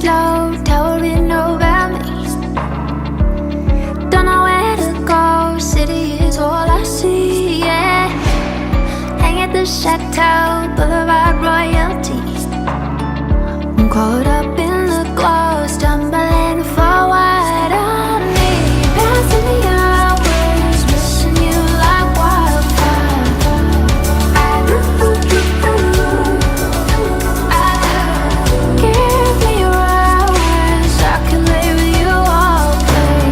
slow, towering over me. Don't know where to go, city is all I see, yeah. Hang at the chateau, boulevard royalty. I'm caught up in the glow, stumbling forward on me. Passing the hours, missing you like wildfire. Give me your hours, I can lay with you all day.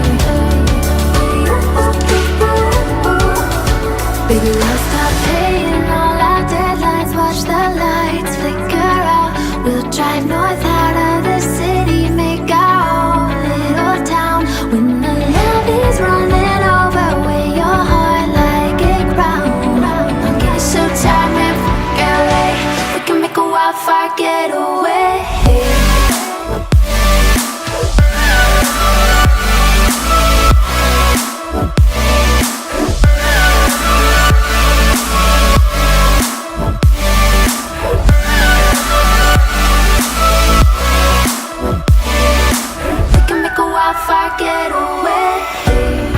Baby, we'll stop paying all our deadlines, watch the lights flicker out. We'll drive north out of the city, make our own little town. When the love is running over, wear your heart like a crown. I'm getting so tired, man, fuck LA. We can make a wildfire getaway. We can make a wildfire getaway.